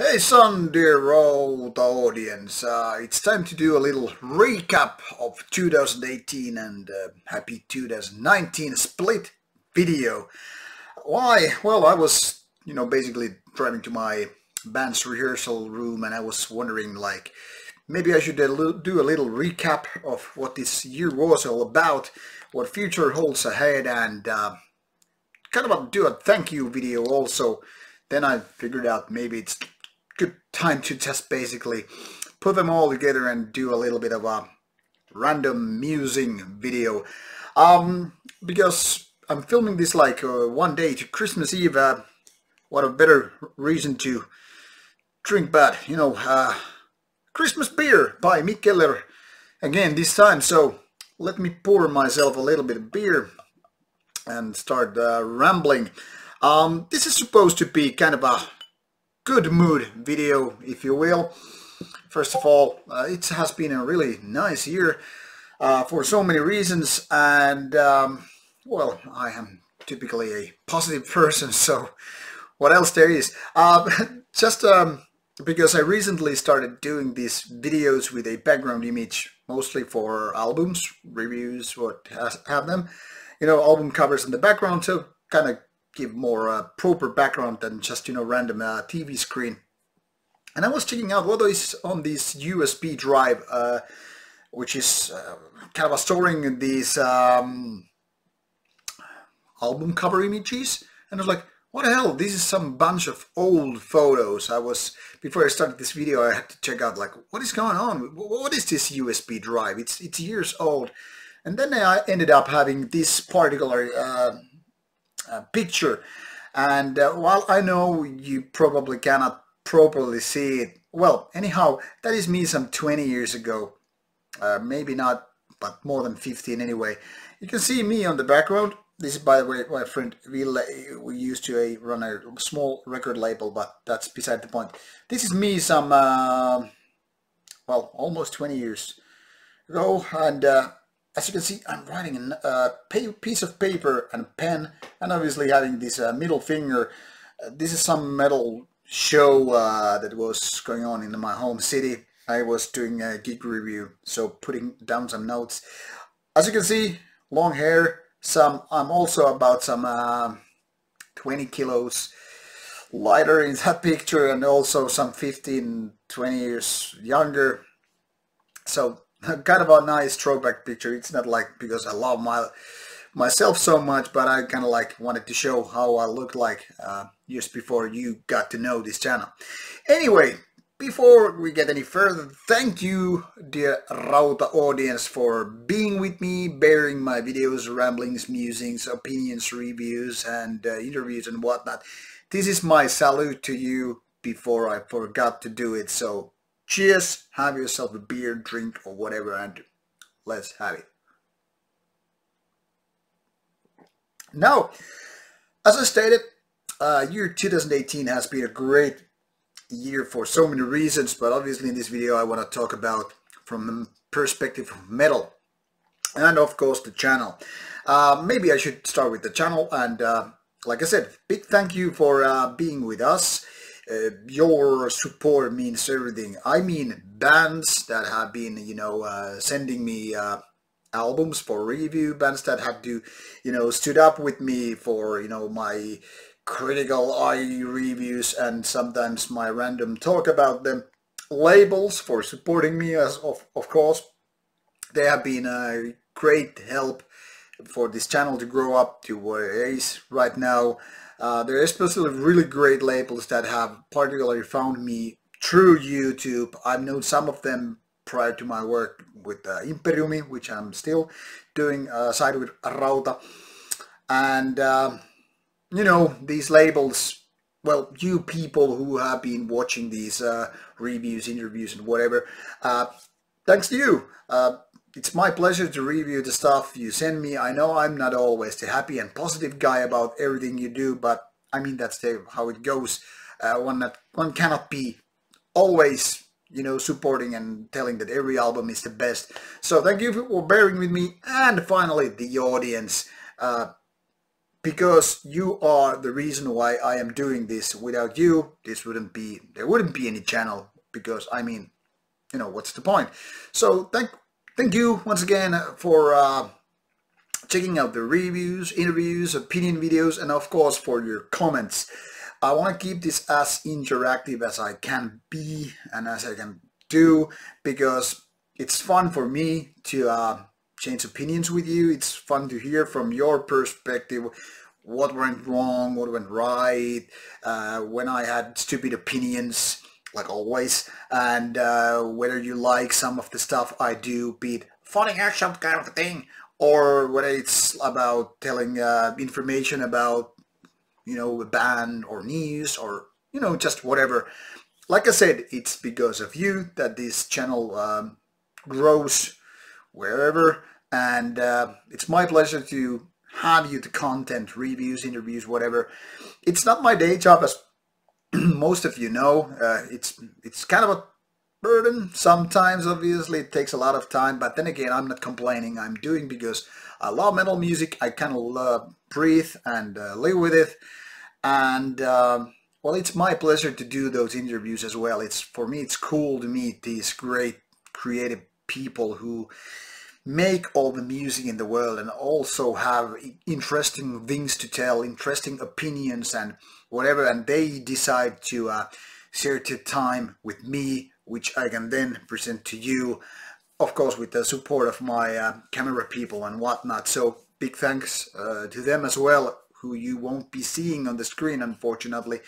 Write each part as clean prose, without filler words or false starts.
Hey son, dear Rauta audience, it's time to do a little recap of 2018 and happy 2019 split video. Why? Well, I was, basically driving to my band's rehearsal room and I was wondering like, maybe I should do a little recap of what this year was all about, what future holds ahead, and kind of do a thank you video also. Then I figured out maybe it's good time to just basically put them all together and do a little bit of a random musing video. Because I'm filming this like one day to Christmas Eve. What a better reason to drink bad, Christmas beer by Mikkeller again this time. So let me pour myself a little bit of beer and start rambling. This is supposed to be kind of a good mood video, if you will. First of all, it has been a really nice year for so many reasons, and well, I am typically a positive person, so what else there is? Just because I recently started doing these videos with a background image, mostly for albums, reviews, what have them, album covers in the background, to kind of give more proper background than just random TV screen. And I was checking out what is on this USB drive, which is kind of storing these album cover images, and I was like, what the hell, this is some bunch of old photos. Before I started this video, I had to check out like, what is going on, what is this USB drive? It's years old. And then I ended up having this particular picture, and while I know you probably cannot properly see it, well, anyhow, that is me some 20 years ago, maybe not, but more than 15 anyway. You can see me on the background. This is, by the way, my friend Ville. We used to run a small record label, but that's beside the point. This is me some well, almost 20 years ago, and as you can see, I'm writing a piece of paper and a pen, and obviously having this middle finger. This is some metal show that was going on in my home city. I was doing a gig review, so putting down some notes. As you can see, long hair. I'm also about some 20 kilos lighter in that picture, and also some 15, 20 years younger. So kind of a nice throwback picture. It's not like because I love myself so much, but I kind of like wanted to show how I looked like years before you got to know this channel. Anyway, before we get any further, thank you, dear Rauta audience, for being with me, bearing my videos, ramblings, musings, opinions, reviews, and interviews and whatnot. This is my salute to you before I forgot to do it. So cheers, have yourself a beer, drink, or whatever, and let's have it. Now, as I stated, year 2018 has been a great year for so many reasons, but obviously in this video I want to talk about from the perspective of metal, and of course the channel. Maybe I should start with the channel, and like I said, big thank you for being with us. Your support means everything. I mean, bands that have been, sending me albums for review, bands that have to, stood up with me for, my critical eye reviews and sometimes my random talk about them. Labels for supporting me, as of course. They have been a great help for this channel to grow up to where it is right now. There are especially really great labels that have particularly found me through YouTube. I've known some of them prior to my work with Imperiumi, which I'm still doing side with Rauta. And these labels, well, you people who have been watching these reviews, interviews, and whatever, thanks to you. It's my pleasure to review the stuff you send me. I know I'm not always the happy and positive guy about everything you do, but I mean, that's how it goes. One cannot be always, supporting and telling that every album is the best. So thank you for bearing with me. And finally, the audience. because you are the reason why I am doing this. Without you, there wouldn't be any channel, because I mean, what's the point? So thank you once again for checking out the reviews, interviews, opinion videos, and of course for your comments. I want to keep this as interactive as I can be and as I can do, because it's fun for me to change opinions with you. It's fun to hear from your perspective what went wrong, what went right, when I had stupid opinions, like always, and whether you like some of the stuff I do, be it funny or some kind of thing, or whether it's about telling information about, a band or news, or, just whatever. Like I said, it's because of you that this channel grows wherever, and it's my pleasure to have you the content, reviews, interviews, whatever. It's not my day job, as most of you know. It's kind of a burden sometimes. Obviously it takes a lot of time, but then again, I'm not complaining. I'm doing because I love metal music. I kind of breathe and live with it, and well, it's my pleasure to do those interviews as well. For me, it's cool to meet these great creative people who make all the music in the world and also have interesting things to tell, interesting opinions and whatever, and they decide to share their time with me, which I can then present to you, of course with the support of my camera people and whatnot. So big thanks to them as well, who you won't be seeing on the screen, unfortunately.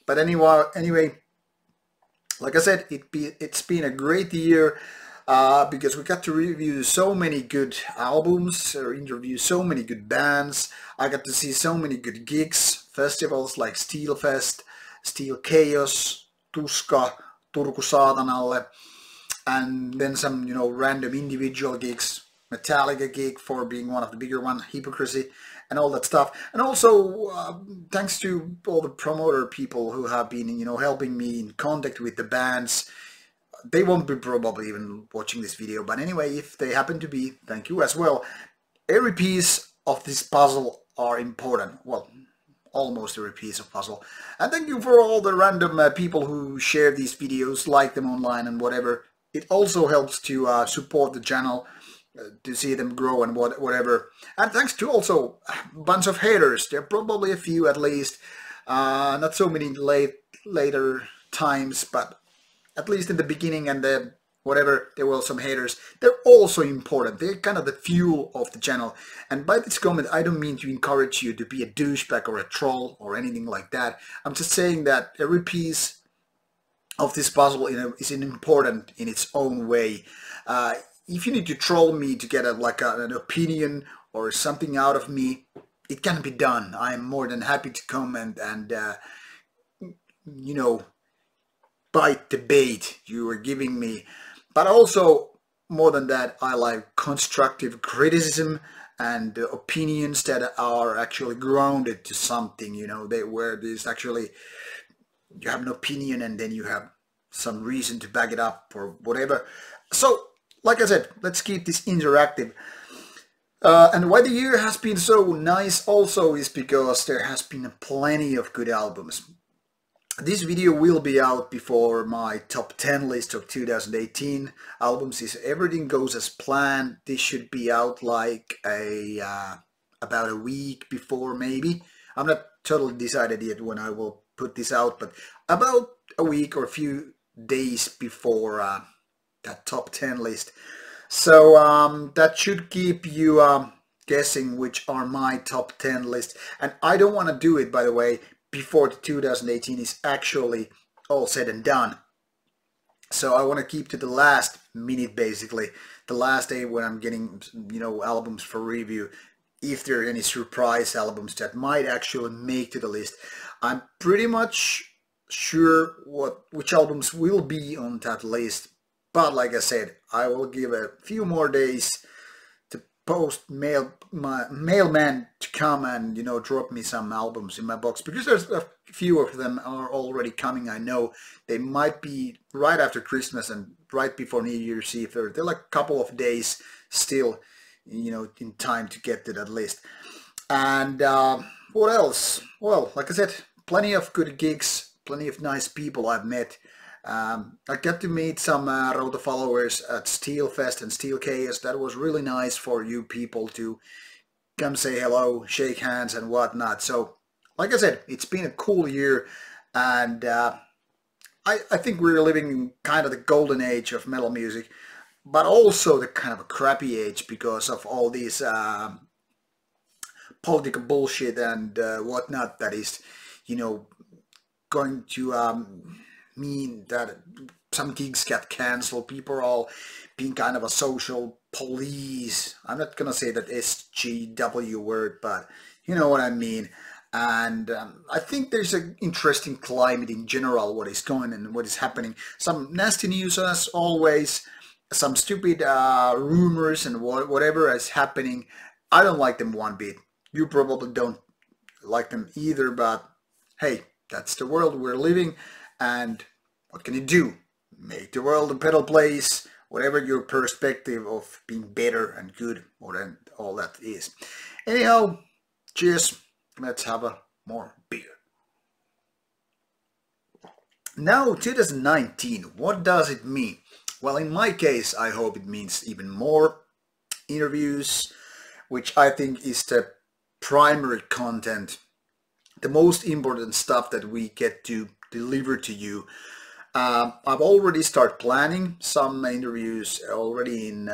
But anyway, like I said, it's been a great year, because we got to review so many good albums, or interview so many good bands. I got to see so many good gigs, festivals like Steel Fest, Steel Chaos, Tuska, Turku Saatanalle, and then some, random individual gigs, Metallica gig for being one of the bigger one, Hypocrisy, and all that stuff. And also thanks to all the promoter people who have been, helping me in contact with the bands. They won't be probably even watching this video, but anyway, if they happen to be, thank you as well. Every piece of this puzzle are important. Well, almost every piece of puzzle. And thank you for all the random people who share these videos, like them online and whatever. It also helps to support the channel, to see them grow and whatever. And thanks to also a bunch of haters. There are probably a few at least. Not so many later times, but at least in the beginning and the whatever, there were some haters. They're also important. They're kind of the fuel of the channel. And by this comment, I don't mean to encourage you to be a douchebag or a troll or anything like that. I'm just saying that every piece of this puzzle is important in its own way. If you need to troll me to get an opinion or something out of me, it can be done. I'm more than happy to comment and bite the bait you were giving me. But also, more than that, I like constructive criticism and opinions that are actually grounded to something, where there's actually, you have an opinion and then you have some reason to back it up or whatever. So, like I said, let's keep this interactive. And why the year has been so nice also is because there has been plenty of good albums. This video will be out before my top 10 list of 2018 albums. If everything goes as planned, this should be out like about a week before, maybe. I'm not totally decided yet when I will put this out, but about a week or a few days before that top 10 list. So that should keep you guessing which are my top 10 lists. And I don't want to do it, by the way, before the 2018 is actually all said and done. So I want to keep to the last minute, basically, the last day when I'm getting, albums for review. If there are any surprise albums that might actually make to the list, I'm pretty much sure which albums will be on that list. But like I said, I will give a few more days to my mailman to come and drop me some albums in my box, because there's a few of them are already coming. I know they might be right after Christmas and right before New Year's Eve. They're like a couple of days still, in time to get to that list. And what else? Well, like I said, plenty of good gigs, plenty of nice people I've met. I got to meet some Rauta followers at Steelfest and Steel Chaos. That was really nice for you people to come say hello, shake hands and whatnot. So, like I said, it's been a cool year, and I think we're living in kind of the golden age of metal music, but also the kind of a crappy age because of all these political bullshit and whatnot that is, you know, going to mean that some gigs get cancelled. People are all being kind of a social police. I'm not gonna say that SGW word, but you know what I mean. And I think there's an interesting climate in general, what is going and what is happening. Some nasty news as always, some stupid rumors and whatever is happening. I don't like them one bit. You probably don't like them either, but hey, that's the world we're living, and what can you do? Make the world a better place, whatever your perspective of being better and good, or all that is. Anyhow, cheers. Let's have a more beer. Now, 2019, what does it mean? Well, in my case, I hope it means even more interviews, which I think is the primary content, the most important stuff that we get to deliver to you. I've already started planning some interviews already in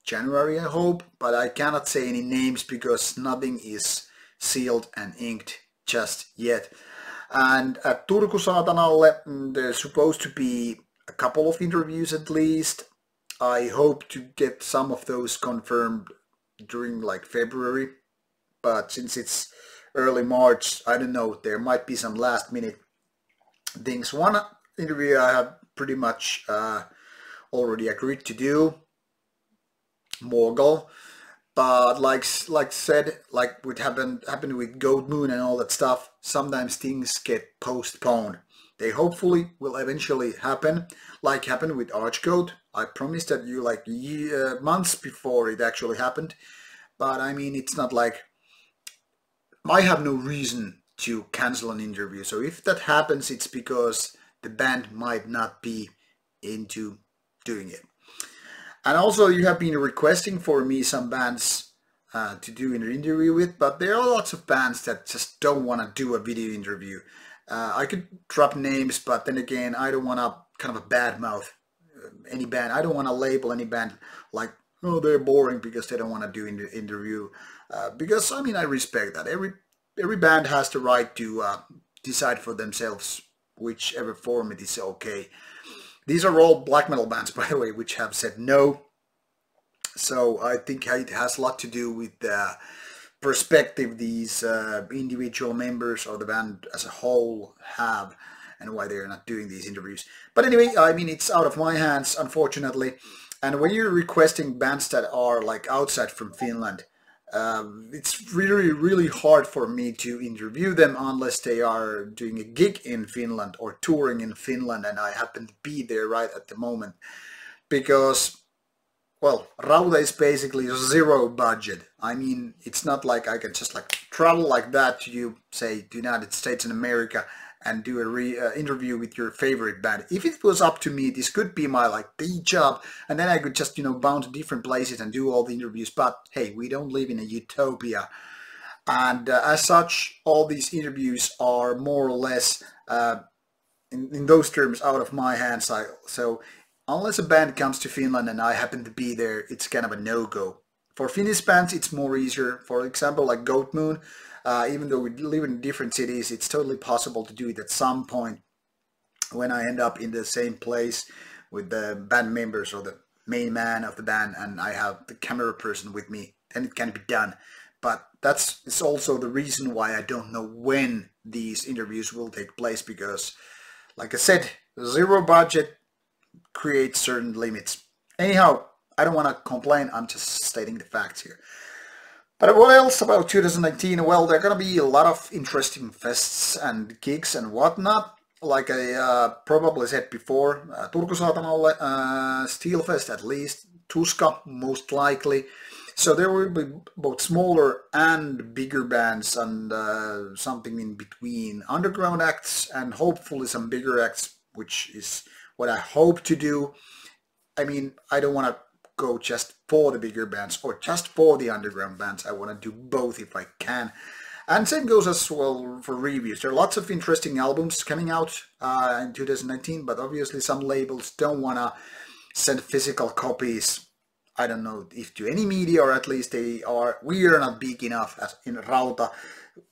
January, I hope, but I cannot say any names because nothing is sealed and inked just yet. And at Turku Saatanalle, there's supposed to be a couple of interviews at least. I hope to get some of those confirmed during like February, but since it's early March, I don't know, there might be some last minute things. One interview I have pretty much already agreed to do, Morgul, but like said, like what happened with Goat Moon and all that stuff, sometimes things get postponed. They hopefully will eventually happen, like happened with Archgoat. I promised that you like months before it actually happened, but I mean, it's not like I have no reason to cancel an interview. So if that happens, it's because the band might not be into doing it. And also, you have been requesting for me some bands to do an interview with, but there are lots of bands that just don't want to do a video interview. I could drop names, but then again, I don't want to kind of a bad mouth any band. I don't want to label any band like, oh, they're boring because they don't want to do an interview. Because I mean, I respect that. Every band has the right to decide for themselves whichever form it is okay. These are all black metal bands, by the way, which have said no. So I think it has a lot to do with the perspective these individual members or the band as a whole have and why they're not doing these interviews. But anyway, I mean, it's out of my hands, unfortunately. And when you're requesting bands that are like outside from Finland, it's really, really hard for me to interview them unless they are doing a gig in Finland or touring in Finland and I happen to be there right at the moment. Because, well, Rauta is basically zero budget. I mean, it's not like I can just like travel like that to you, say, to the United States and America and do a interview with your favorite band. If it was up to me, this could be my like day job, and then I could just, you know, bounce to different places and do all the interviews. But hey, we don't live in a utopia, and as such, all these interviews are more or less, in those terms, out of my hands. So unless a band comes to Finland and I happen to be there, it's kind of a no-go. For Finnish bands, it's more easier. For example, like Goat Moon. Even though we live in different cities, it's totally possible to do it at some point when I end up in the same place with the band members or the main man of the band and I have the camera person with me, then it can be done. But it's also the reason why I don't know when these interviews will take place because, like I said, zero budget creates certain limits. Anyhow, I don't want to complain, I'm just stating the facts here. But what else about 2019? Well, there are going to be a lot of interesting fests and gigs and whatnot. Like I probably said before, Turku Saatanalle, Steelfest at least, Tuska most likely. So there will be both smaller and bigger bands and something in between, underground acts and hopefully some bigger acts, which is what I hope to do. I mean, I don't want to go just for the bigger bands or just for the underground bands. I want to do both if I can. And same goes as well for reviews. There are lots of interesting albums coming out in 2019, but obviously some labels don't want to send physical copies. I don't know if to any media, or at least we are not big enough as in Rauta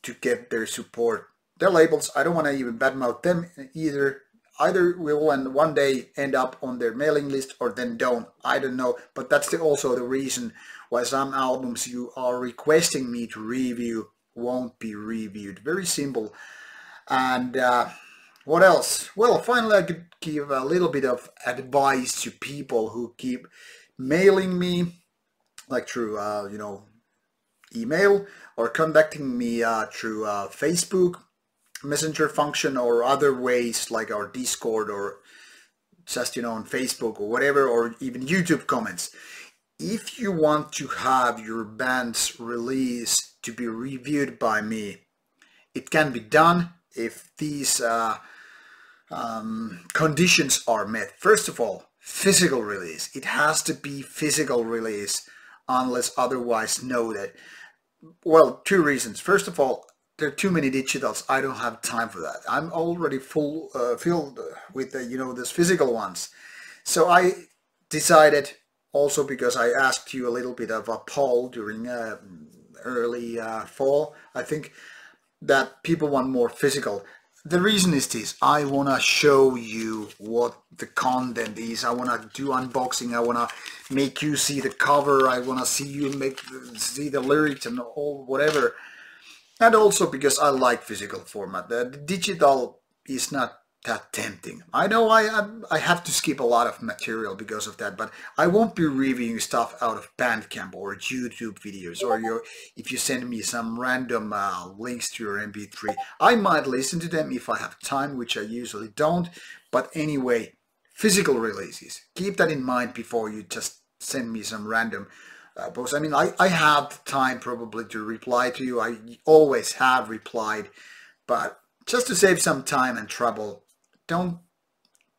to get their support. Their labels, I don't want to even badmouth them either. Either will one day end up on their mailing list or then don't. I don't know. But that's also the reason why some albums you are requesting me to review won't be reviewed. Very simple. And what else? Well, finally I could give a little bit of advice to people who keep mailing me, like through, email, or contacting me through Facebook Messenger function or other ways like our Discord or just on Facebook or whatever, or even YouTube comments. If you want to have your band's release to be reviewed by me, it can be done if these conditions are met. First of all, physical release. It has to be physical release unless otherwise noted. Well, two reasons. First of all, there are too many digitals. I don't have time for that. I'm already filled with those physical ones. So I decided, also because I asked you a little bit of a poll during early fall, I think, that people want more physical. The reason is this: I want to show you what the content is. I want to do unboxing. I want to make you see the cover. I want to see you see the lyrics and all whatever. And also because I like physical format. The digital is not that tempting. I know I have to skip a lot of material because of that, but I won't be reviewing stuff out of Bandcamp or YouTube videos, or if you send me some random links to your MP3. I might listen to them if I have time, which I usually don't. But anyway, physical releases. Keep that in mind before you just send me some random posts. I mean, I have time probably to reply to you. I always have replied, but just to save some time and trouble, don't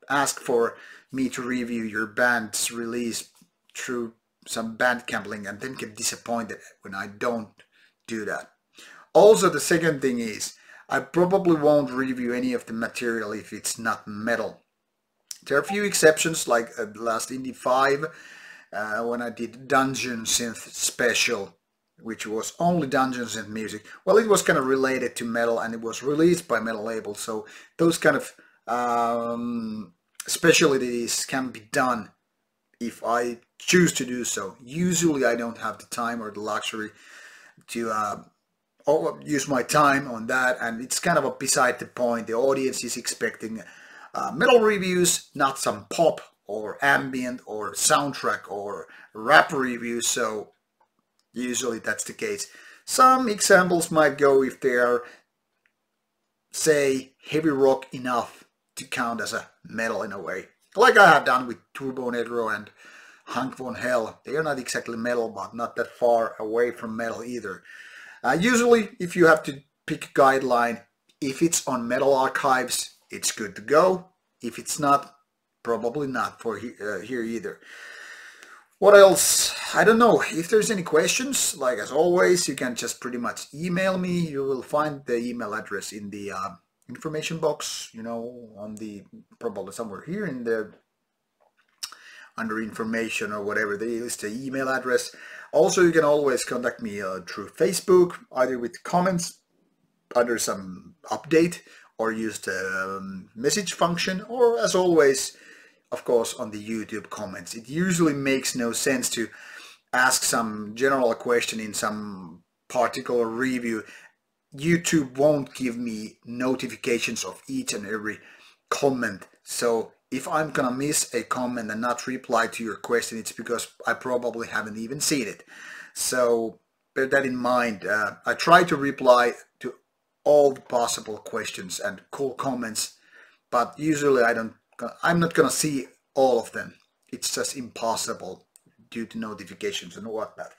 ask for me to review your band's release through some Bandcamp link and then get disappointed when I don't do that. Also, the second thing is, I probably won't review any of the material if it's not metal. There are a few exceptions, like last Indie 5, when I did Dungeon Synth Special, which was only Dungeon Synth music. Well, it was kind of related to metal and it was released by metal label, so those kind of specialties can be done if I choose to do so. Usually I don't have the time or the luxury to use my time on that, and it's kind of beside the point. The audience is expecting metal reviews, not some pop or ambient or soundtrack or rap reviews, so usually that's the case. Some examples might go if they are, say, heavy rock enough to count as a metal in a way. Like I have done with Turbo Negro and Hank Von Hell. They are not exactly metal, but not that far away from metal either. Usually, if you have to pick a guideline, if it's on Metal Archives, it's good to go. If it's not, probably not for here either. What else? I don't know. If there's any questions, like as always, you can just pretty much email me. You will find the email address in the information box, on the, probably somewhere here in the, under information or whatever, there is the email address. Also, you can always contact me through Facebook, either with comments under some update, or use the message function, or as always, of course, on the YouTube comments. It usually makes no sense to ask some general question in some particular review. YouTube won't give me notifications of each and every comment. So if I'm gonna miss a comment and not reply to your question, it's because I probably haven't even seen it. So bear that in mind. I try to reply to all the possible questions and cool comments, but usually I'm not gonna see all of them. It's just impossible. due to notifications and whatnot.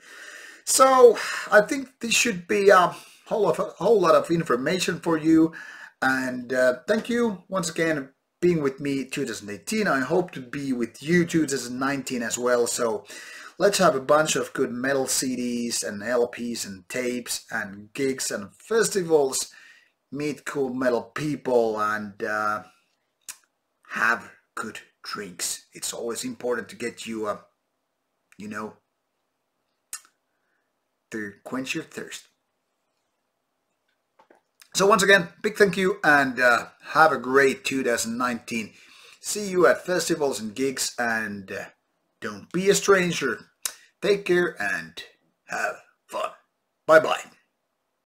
So I think this should be a whole lot of information for you. And thank you once again being with me 2018. I hope to be with you 2019 as well. So let's have a bunch of good metal CDs and LPs and tapes and gigs and festivals, meet cool metal people, and have good drinks. It's always important to get you to quench your thirst. So once again, big thank you, and have a great 2019. See you at festivals and gigs, and don't be a stranger. Take care and have fun. Bye bye.